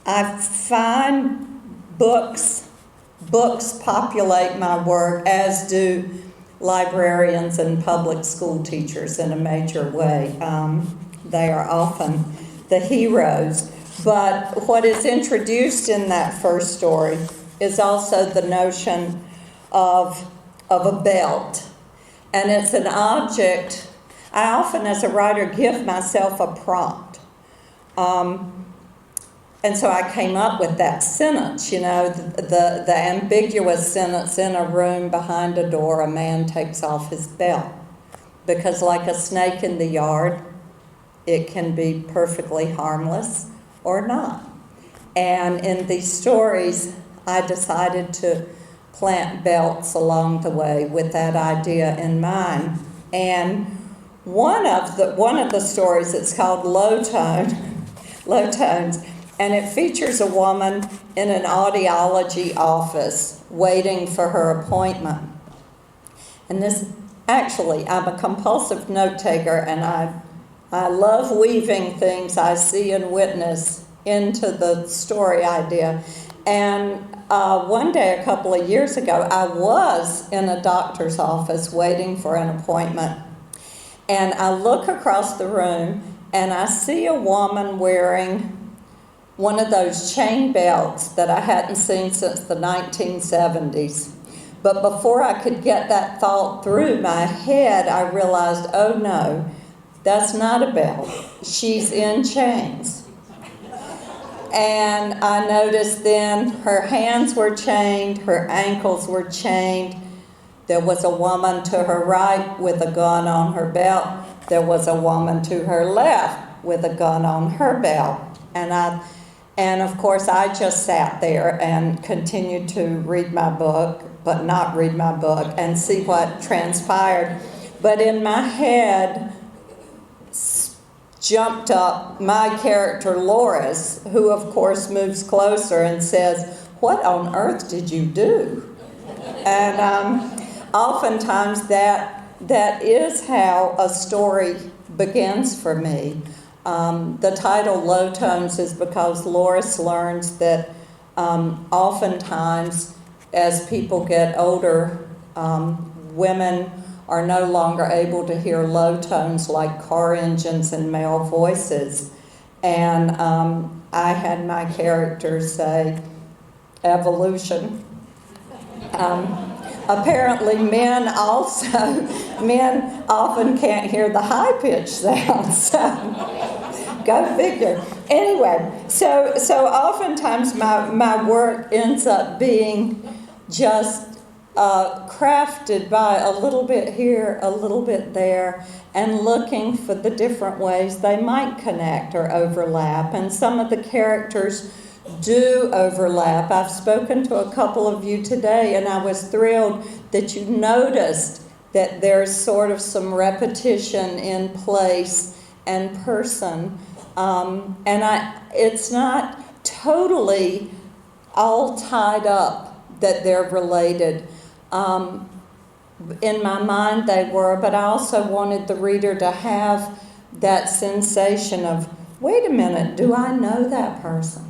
I find books populate my work, as do librarians and public school teachers in a major way. They are often the heroes. But what is introduced in that first story is also the notion of a belt. And it's an object. I often, as a writer, give myself a prompt. And so I came up with that sentence, the ambiguous sentence, in a room behind a door, a man takes off his belt. Because like a snake in the yard, it can be perfectly harmless or not. And in these stories, I decided to plant belts along the way with that idea in mind. And one of the stories, it's called Low Tones, and it features a woman in an audiology office waiting for her appointment. And I'm a compulsive note taker, and I love weaving things I see and witness into the story idea. And one day, a couple of years ago, I was in a doctor's office waiting for an appointment. And I look across the room, and I see a woman wearing one of those chain belts that I hadn't seen since the 1970s. But before I could get that thought through my head, I realized, oh no, that's not a belt. She's in chains. And I noticed then her hands were chained, her ankles were chained. There was a woman to her right with a gun on her belt. There was a woman to her left with a gun on her belt. And of course, I just sat there and continued to read my book, but not read my book, and see what transpired. But in my head jumped up my character, Loris, who of course moves closer and says, "What on earth did you do?" And oftentimes that is how a story begins for me. The title Low Tones is because Loris learns that oftentimes as people get older, women are no longer able to hear low tones like car engines and male voices. And I had my character say, evolution. Apparently men often can't hear the high-pitched sounds, so go figure. Anyway, so oftentimes my work ends up being just crafted by a little bit here, a little bit there, and looking for the different ways they might connect or overlap. And some of the characters do overlap. I've spoken to a couple of you today, and I was thrilled that you noticed that there's sort of some repetition in place and person. It's not totally all tied up that they're related. In my mind they were, but I also wanted the reader to have that sensation of, wait a minute, do I know that person?